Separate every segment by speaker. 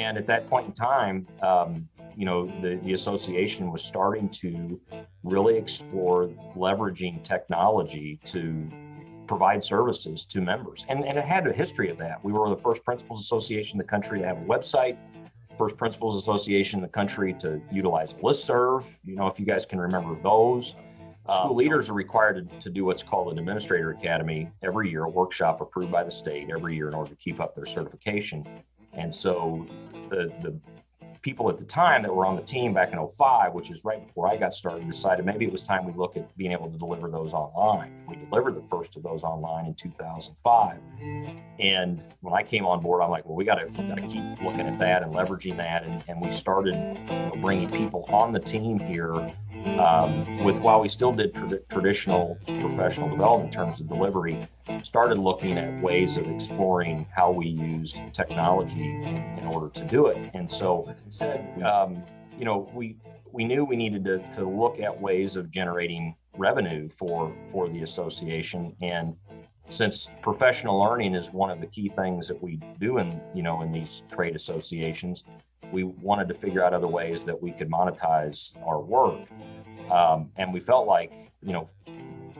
Speaker 1: And at that point in time, the association was starting to really explore leveraging technology to provide services to members. And it had a history of that. We were the first principals association in the country to have a website, first principals association in the country to utilize listserv. If you guys can remember those. School leaders are required to do what's called an administrator academy every year, a workshop approved by the state every year in order to keep up their certification. And so the people at the time that were on the team back in 2005, which is right before I got started, decided maybe it was time we look at being able to deliver those online. We delivered the first of those online in 2005. And when I came on board, I'm like, well, we got to keep looking at that and leveraging that. And we started bringing people on the team here while we still did traditional professional development in terms of delivery, started looking at ways of exploring how we use technology in order to do it. And so instead, we knew we needed to look at ways of generating revenue for the association. And since professional learning is one of the key things that we do in these trade associations, we wanted to figure out other ways that we could monetize our work. And we felt like,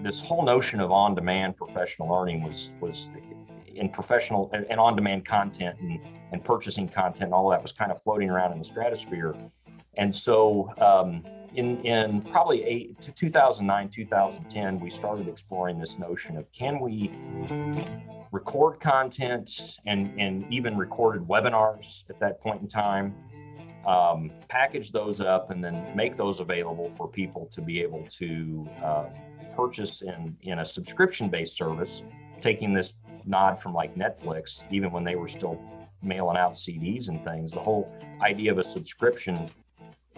Speaker 1: this whole notion of on-demand professional learning was in professional and on-demand content and purchasing content and all of that was kind of floating around in the stratosphere. And so in probably 2009, 2010, we started exploring this notion of, can we record content and even recorded webinars at that point in time, package those up and then make those available for people to be able to purchase in a subscription-based service, taking this nod from like Netflix, even when they were still mailing out CDs and things. The whole idea of a subscription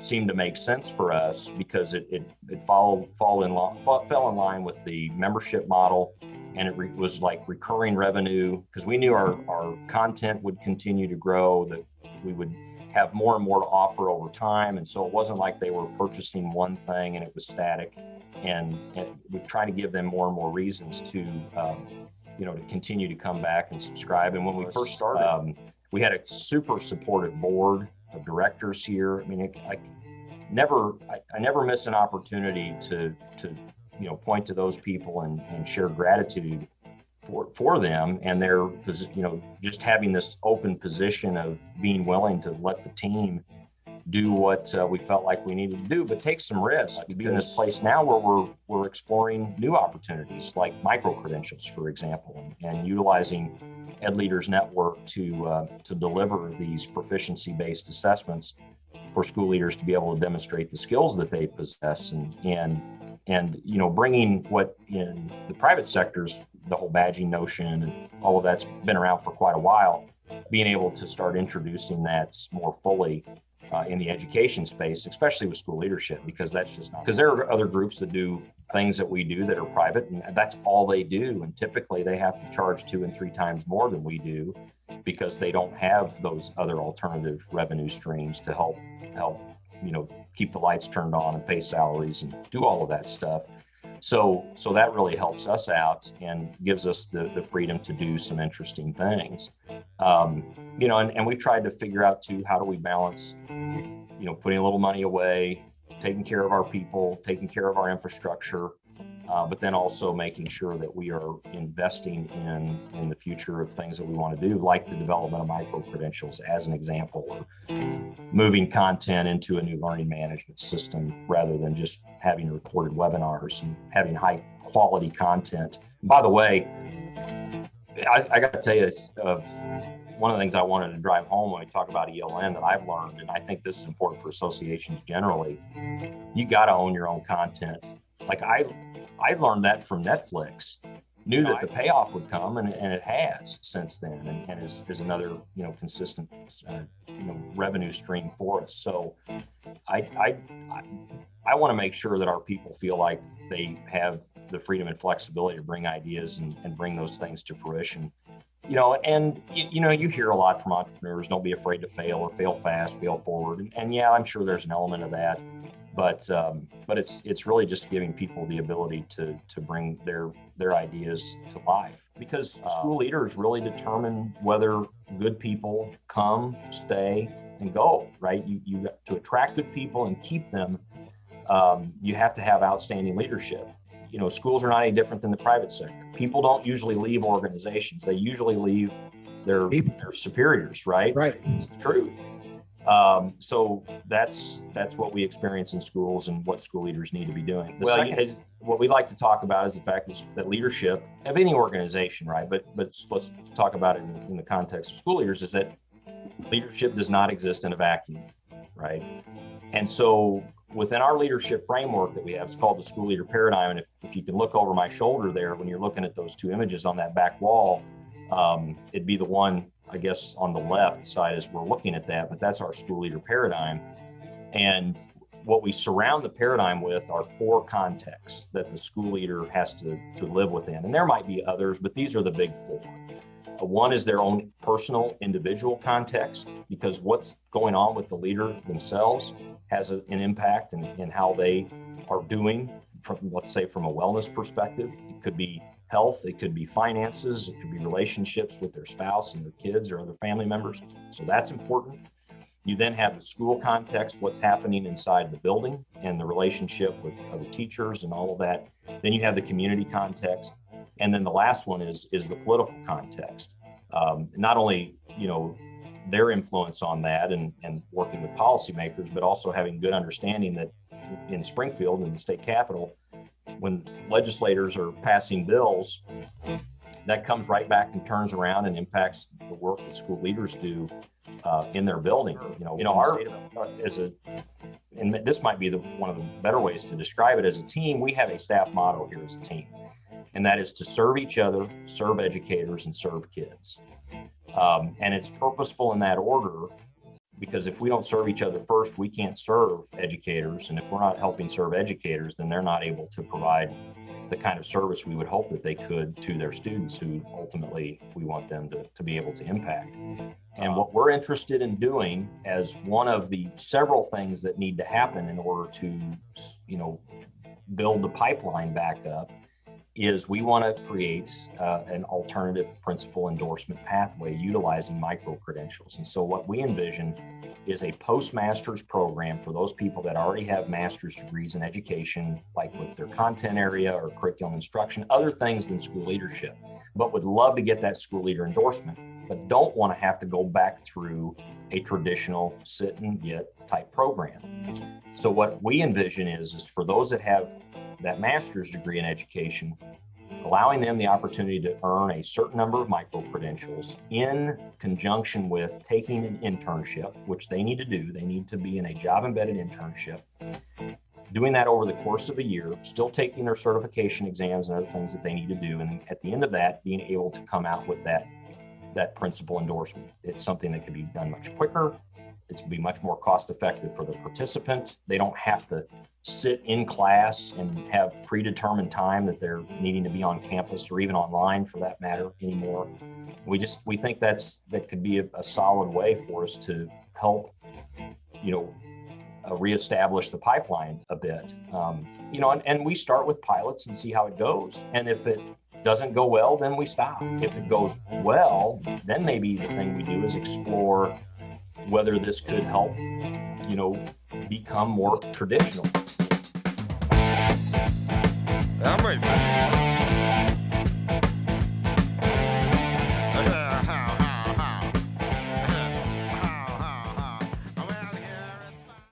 Speaker 1: seemed to make sense for us because it fell in line with the membership model, and it was like recurring revenue because we knew our content would continue to grow, that we would have more and more to offer over time. And so it wasn't like they were purchasing one thing and it was static. And we're trying to give them more and more reasons to continue to come back and subscribe. And when we first started, we had a super supportive board of directors here. I mean, I never miss an opportunity to point to those people and share gratitude for them and their, just having this open position of being willing to let the team do what we felt like we needed to do, but take some risks. To be in this place now where we're exploring new opportunities like micro-credentials, for example, and utilizing Ed Leaders Network to deliver these proficiency-based assessments for school leaders to be able to demonstrate the skills that they possess, and bringing what in the private sectors, the whole badging notion and all of that's been around for quite a while, being able to start introducing that more fully in the education space, especially with school leadership, because that's just not, because there are other groups that do things that we do that are private and that's all they do. And typically they have to charge 2 and 3 times more than we do because they don't have those other alternative revenue streams to help keep the lights turned on and pay salaries and do all of that stuff. So that really helps us out and gives us the freedom to do some interesting things. And we've tried to figure out too, how do we balance, putting a little money away, taking care of our people, taking care of our infrastructure, but then also making sure that we are investing in the future of things that we want to do, like the development of micro-credentials as an example, or moving content into a new learning management system rather than just having recorded webinars and having high quality content. By the way, I got to tell you, one of the things I wanted to drive home when we talk about ELN that I've learned, and I think this is important for associations generally, you got to own your own content. Like I learned that from Netflix, knew that the payoff would come, and it has since then, and is another consistent revenue stream for us. So I want to make sure that our people feel like they have the freedom and flexibility to bring ideas and bring those things to fruition. You hear a lot from entrepreneurs, don't be afraid to fail or fail fast, fail forward. And yeah, I'm sure there's an element of that. but it's really just giving people the ability to bring their ideas to life, because school leaders really determine whether good people come, stay, and go, right? You got to attract good people and keep them. You have to have outstanding leadership. Schools are not any different than the private sector. People don't usually leave organizations. They usually leave their superiors, right?
Speaker 2: Right.
Speaker 1: It's the truth. So that's what we experience in schools and what school leaders need to be doing. What we like to talk about is the fact that leadership of any organization, right? But let's talk about it in the context of school leaders, is that leadership does not exist in a vacuum, right? And so within our leadership framework that we have, it's called the school leader paradigm. And if you can look over my shoulder there, when you're looking at those two images on that back wall, it'd be the one, I guess, on the left side as we're looking at that, but that's our school leader paradigm. And what we surround the paradigm with are 4 contexts that the school leader has to live within. And there might be others, but these are the big 4. One is their own personal individual context, because what's going on with the leader themselves has an impact in how they are doing from, let's say, from a wellness perspective. It could be health, it could be finances, it could be relationships with their spouse and their kids or other family members. So that's important. You then have the school context, what's happening inside the building and the relationship with other teachers and all of that. Then you have the community context. And then the last one is the political context. Not only, their influence on that and working with policymakers, but also having good understanding that in Springfield, in the state capitol, when legislators are passing bills, that comes right back and turns around and impacts the work that school leaders do in their building. And this might be one of the better ways to describe it. As a team, we have a staff motto here as a team, and that is to serve each other, serve educators, and serve kids. And it's purposeful in that order, because if we don't serve each other first, we can't serve educators. And if we're not helping serve educators, then they're not able to provide the kind of service we would hope that they could to their students, who ultimately we want them to be able to impact. And what we're interested in doing, as one of the several things that need to happen in order to, build the pipeline back up, is we want to create an alternative principal endorsement pathway utilizing micro-credentials. And so what we envision is a postmaster's program for those people that already have master's degrees in education, like with their content area or curriculum instruction, other things than school leadership, but would love to get that school leader endorsement, but don't want to have to go back through a traditional sit and get type program. So what we envision is for those that have that master's degree in education, allowing them the opportunity to earn a certain number of micro-credentials in conjunction with taking an internship, which they need to do. They need to be in a job-embedded internship, doing that over the course of a year, still taking their certification exams and other things that they need to do. And at the end of that, being able to come out with that principal endorsement. It's something that can be done much quicker. It's be much more cost effective for the participant. They don't have to sit in class and have predetermined time that they're needing to be on campus, or even online for that matter, anymore. We think that could be a solid way for us to help, reestablish the pipeline a bit. And we start with pilots and see how it goes. And if it doesn't go well, then we stop. If it goes well, then maybe the thing we do is explore whether this could help, become more traditional.
Speaker 3: I'm ready.